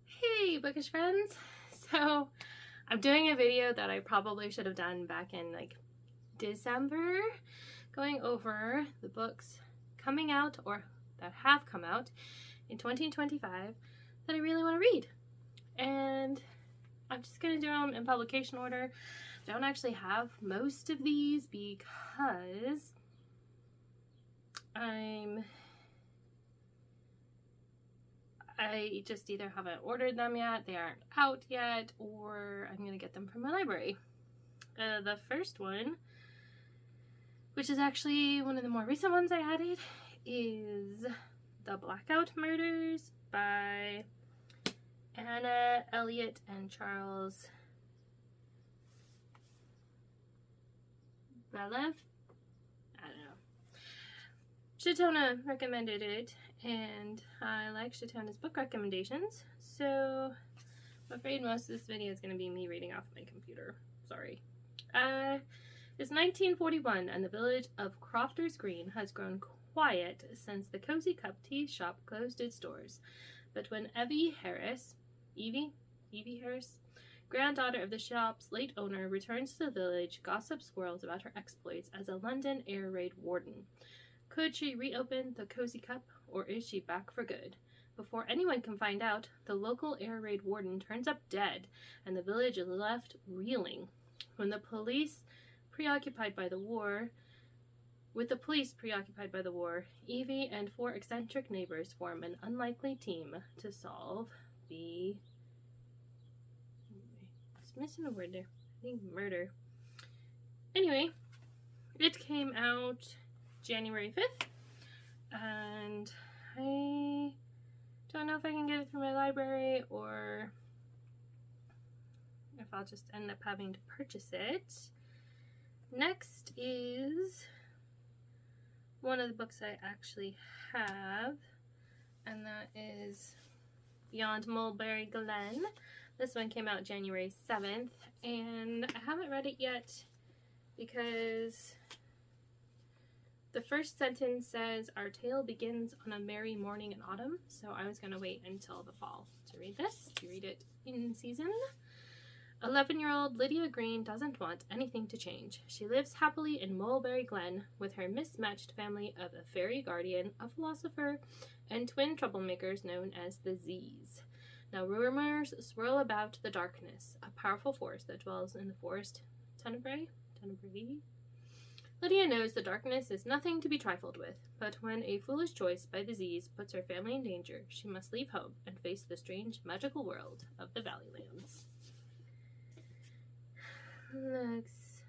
Hey bookish friends! So I'm doing a video that I probably should have done back in like December, going over the books coming out or that have come out in 2025 that I really want to read. And I'm just going to do them in publication order. I don't actually have most of these because I just either haven't ordered them yet, they aren't out yet, or I'm going to get them from my library. The first one, which is actually one of the more recent ones I added, is The Blackout Murders by Anna Elliott and Charles Belev. I don't know. Shatona recommended it, and I like Shatona's book recommendations, so I'm afraid most of this video is going to be me reading off my computer. Sorry. It's 1941, and the village of Crofters Green has grown quiet since the Cozy Cup tea shop closed its doors. But when Evie Harris, granddaughter of the shop's late owner, returns to the village, gossip swirls about her exploits as a London air raid warden. Could she reopen the Cozy Cup, or is she back for good? Before anyone can find out, the local air raid warden turns up dead, and the village is left reeling. With the police preoccupied by the war, Evie and four eccentric neighbors form an unlikely team to solve the... I was missing a word there. I think murder. Anyway, it came out January 5th, and I don't know if I can get it through my library or if I'll just end up having to purchase it. Next is one of the books I actually have, and that is Beyond Mulberry Glen. This one came out January 7th, and I haven't read it yet because the first sentence says, "Our tale begins on a merry morning in autumn," so I was going to wait until the fall to read this, to read it in season. 11-year-old Lydia Green doesn't want anything to change. She lives happily in Mulberry Glen with her mismatched family of a fairy guardian, a philosopher, and twin troublemakers known as the Z's. Now rumors swirl about the darkness, a powerful force that dwells in the forest Tenebrae? Lydia knows the darkness is nothing to be trifled with, but when a foolish choice by the Z's puts her family in danger, she must leave home and face the strange, magical world of the Valleylands. Looks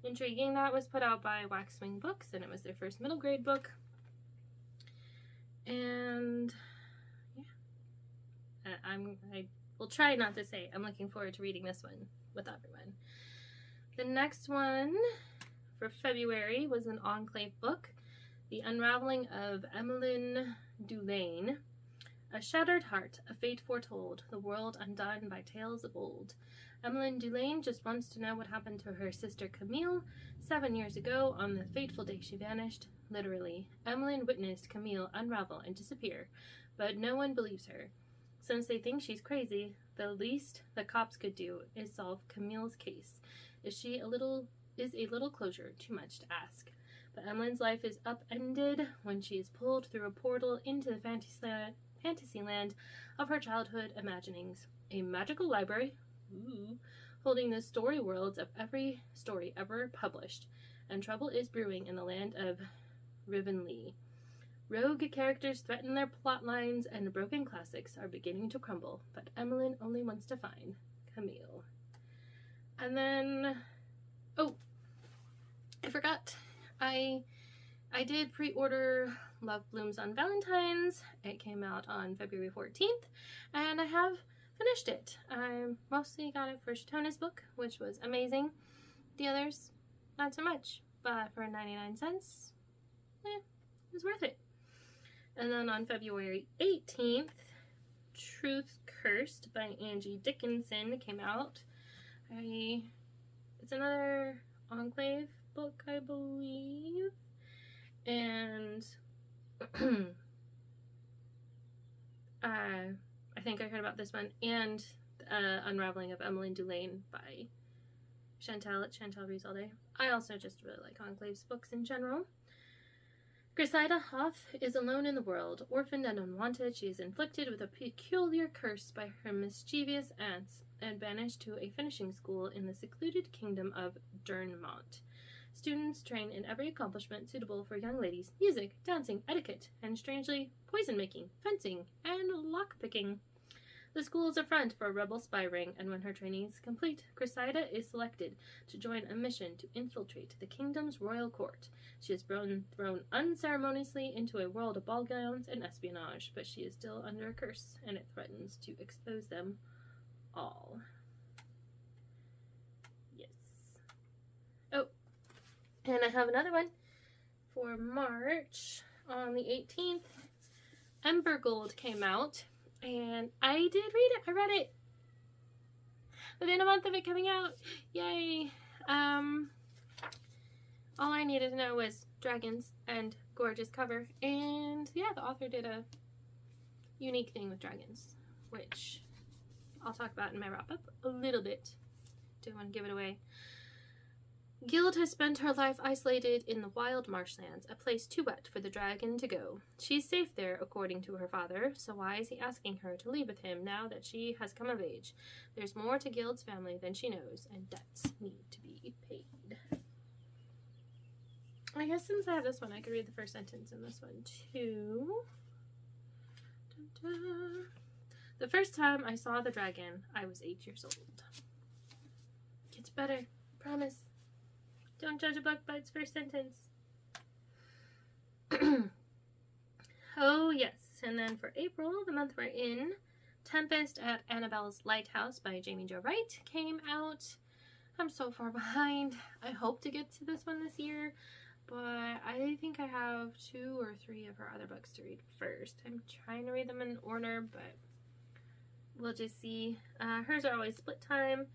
intriguing. That was put out by Waxwing Books, and it was their first middle grade book. And yeah, I will try not to say I'm looking forward to reading this one with everyone. The next one for February was an Enclave book, The Unraveling of Emmeline Dulaine. A shattered heart, a fate foretold, the world undone by tales of old. Emmeline Dulaine just wants to know what happened to her sister Camille 7 years ago on the fateful day she vanished. Literally, Emmeline witnessed Camille unravel and disappear, but no one believes her. Since they think she's crazy, the least the cops could do is solve Camille's case. Is a little closure too much to ask? But Emmeline's life is upended when she is pulled through a portal into the fantasy land of her childhood imaginings. A magical library, holding the story worlds of every story ever published, and trouble is brewing in the land of Rivenlee. Rogue characters threaten their plot lines, and broken classics are beginning to crumble, but Emmeline only wants to find Camille. And then, oh, I forgot. I did pre-order Love Blooms on Valentine's. It came out on February 14th, and I have finished it. I mostly got it for Shatona's book, which was amazing. The others, not so much, but for 99 cents, it was worth it. And then on February 18th, Truth Cursed by Angie Dickinson came out. It's another Enclave book, I believe, and think I heard about this one, and Unraveling of Emmeline Dulaine by Chantal at Chantal Reads All Day. I also just really like Enclave's books in general. Cressida Hoff is alone in the world. Orphaned and unwanted, she is inflicted with a peculiar curse by her mischievous aunts and banished to a finishing school in the secluded kingdom of Durnmont. Students train in every accomplishment suitable for young ladies: music, dancing, etiquette, and strangely, poison-making, fencing, and lock-picking. The school is a front for a rebel spy ring, and when her training is complete, Cressida is selected to join a mission to infiltrate the kingdom's royal court. She is thrown unceremoniously into a world of ball gowns and espionage, but she is still under a curse, and it threatens to expose them all. Yes. Oh, and I have another one for March. On the 18th, Ember Gold came out. And I did read it. I read it within a month of it coming out. Yay. All I needed to know was dragons and gorgeous cover. And yeah, the author did a unique thing with dragons, which I'll talk about in my wrap-up a little bit. Don't want to give it away. Guild has spent her life isolated in the wild marshlands, a place too wet for the dragon to go. She's safe there, according to her father, so why is he asking her to leave with him now that she has come of age? There's more to Guild's family than she knows, and debts need to be paid. I guess since I have this one, I could read the first sentence in this one, too. Dun-dun. The first time I saw the dragon, I was 8 years old. Gets better, promise. Don't judge a book by its first sentence. Oh, yes. And then for April, the month we're in, Tempest at Annabelle's Lighthouse by Jamie Jo Wright came out. I'm so far behind. I hope to get to this one this year, but I think I have 2 or 3 of her other books to read first. I'm trying to read them in order, but we'll just see. Hers are always split time.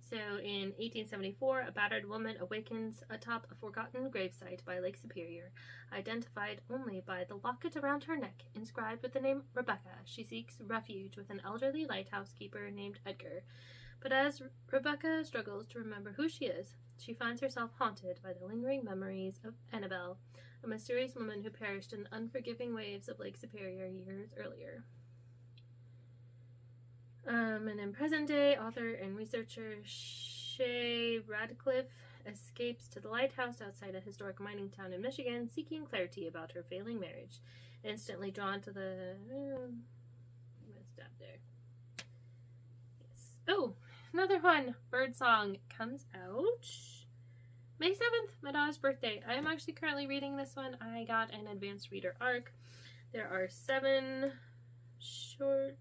So in 1874, a battered woman awakens atop a forgotten gravesite by Lake Superior, identified only by the locket around her neck, inscribed with the name Rebecca. She seeks refuge with an elderly lighthouse keeper named Edgar. But as Rebecca struggles to remember who she is, she finds herself haunted by the lingering memories of Annabelle, a mysterious woman who perished in the unforgiving waves of Lake Superior years earlier. And in present day, author and researcher Shay Radcliffe escapes to the lighthouse outside a historic mining town in Michigan, seeking clarity about her failing marriage. Instantly drawn to the... I'm gonna stop there. Yes. Oh, another one. Birdsong comes out May 7th, my daughter's birthday. I am actually currently reading this one. I got an advanced reader ARC. There are 7 short...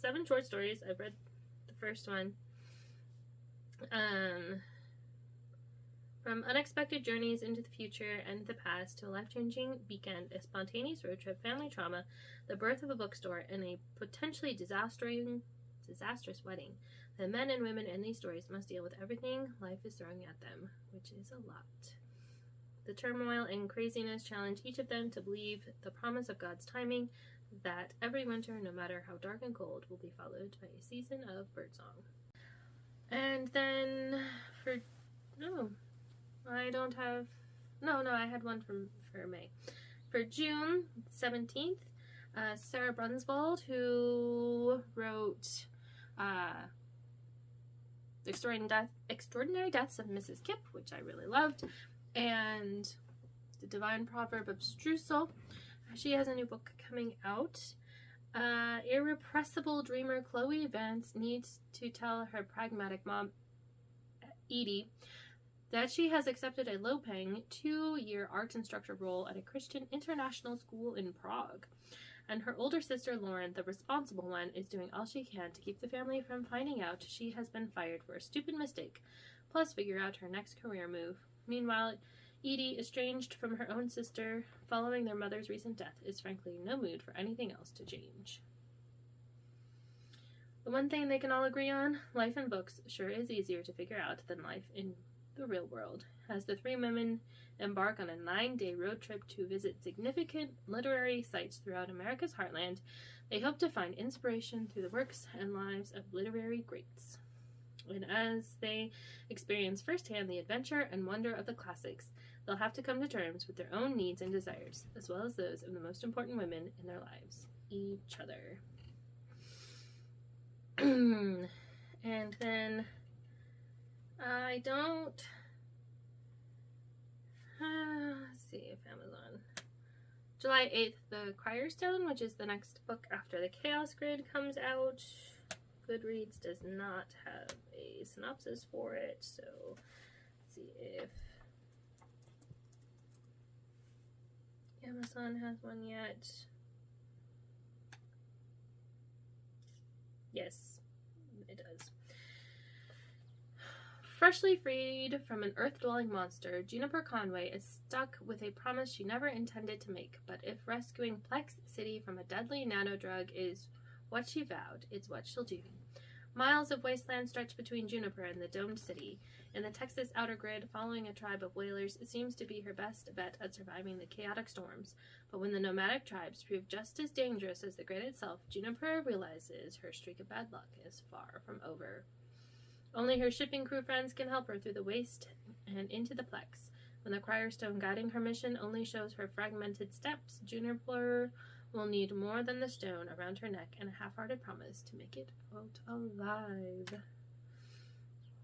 7 short stories. I've read the first one. From unexpected journeys into the future and the past to a life-changing weekend, a spontaneous road trip, family trauma, the birth of a bookstore, and a potentially disastrous wedding. The men and women in these stories must deal with everything life is throwing at them, which is a lot. The turmoil and craziness challenge each of them to believe the promise of God's timing, that every winter, no matter how dark and cold, will be followed by a season of birdsong. And then for... No, I don't have... No, I had one for May. For June 17th, Sarah Brunswald, who wrote Extraordinary Deaths of Mrs. Kipp, which I really loved, and The Divine Proverb of Streusel. She has a new book coming out. Irrepressible dreamer Chloe Vance needs to tell her pragmatic mom, Edie, that she has accepted a low-paying 2-year art instructor role at a Christian international school in Prague. And her older sister, Lauren, the responsible one, is doing all she can to keep the family from finding out she has been fired for a stupid mistake, plus figure out her next career move. Meanwhile, Edie, estranged from her own sister following their mother's recent death, is frankly in no mood for anything else to change. The one thing they can all agree on, life in books sure is easier to figure out than life in the real world. As the three women embark on a 9-day road trip to visit significant literary sites throughout America's heartland, they hope to find inspiration through the works and lives of literary greats. And as they experience firsthand the adventure and wonder of the classics, they'll have to come to terms with their own needs and desires, as well as those of the most important women in their lives, each other. And then I don't... let's see if Amazon... July 8th, The Crierstone, which is the next book after the Chaos Grid, comes out. Goodreads does not have a synopsis for it, so let's see if Amazon has one yet. Yes, it does. Freshly freed from an earth-dwelling monster, Juniper Conway is stuck with a promise she never intended to make, but if rescuing Plex City from a deadly nanodrug is what she vowed, it's what she'll do. Miles of wasteland stretch between Juniper and the domed city. In the Texas outer grid, following a tribe of whalers seems to be her best bet at surviving the chaotic storms. But when the nomadic tribes prove just as dangerous as the grid itself, Juniper realizes her streak of bad luck is far from over. Only her shipping crew friends can help her through the waste and into the Plex. When the Crierstone guiding her mission only shows her fragmented steps, Juniper will need more than the stone around her neck and a half-hearted promise to make it out alive.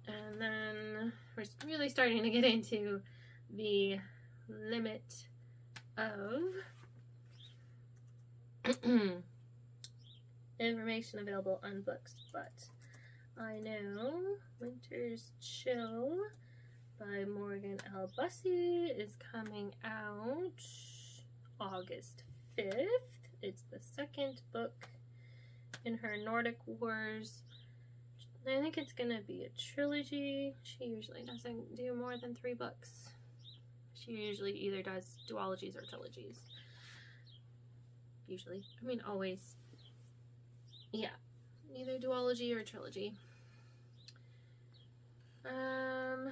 And then we're really starting to get into the limit of information available on books, but I know Winter's Chill by Morgan L. Bussey is coming out August 5th. It's the second book in her Nordic Wars. I think it's gonna be a trilogy. She usually doesn't do more than 3 books. She usually either does duologies or trilogies. Usually. I mean, always. Yeah. Either duology or trilogy. I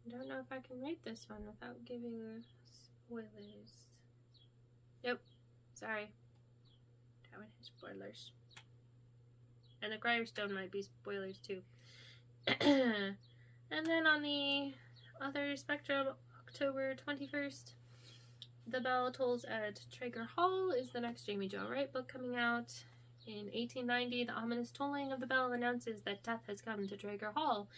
don't know if I can read this one without giving spoilers. Nope. Sorry. That one has spoilers. And the Crierstone might be spoilers too. And then on the other spectrum, October 21st, The Bell Tolls at Traeger Hall is the next Jamie Jo Wright book coming out. In 1890, the ominous tolling of the bell announces that death has come to Traeger Hall,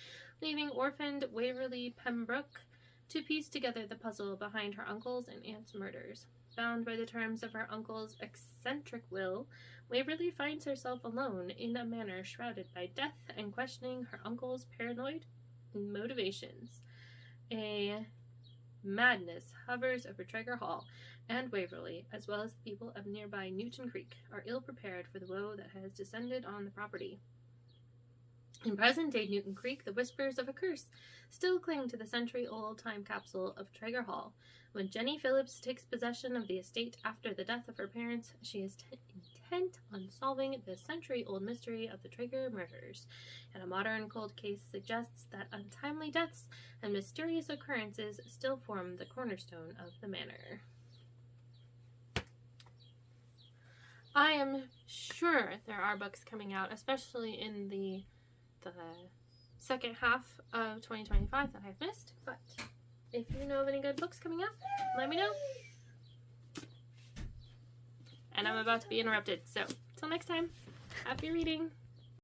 leaving orphaned Waverly Pembroke to piece together the puzzle behind her uncle's and aunt's murders. Bound by the terms of her uncle's eccentric will, Waverly finds herself alone in a manor shrouded by death and questioning her uncle's paranoid motivations. A madness hovers over Traeger Hall, and Waverly, as well as the people of nearby Newton Creek, are ill-prepared for the woe that has descended on the property. In present-day Newton Creek, the whispers of a curse still cling to the century-old time capsule of Traeger Hall. When Jenny Phillips takes possession of the estate after the death of her parents, she is intent on solving the century-old mystery of the Traeger murders, and a modern cold case suggests that untimely deaths and mysterious occurrences still form the cornerstone of the manor. I am sure there are books coming out, especially in the second half of 2025 that I've missed, but if you know of any good books coming out, let me know. And I'm about to be interrupted, so till next time, happy reading!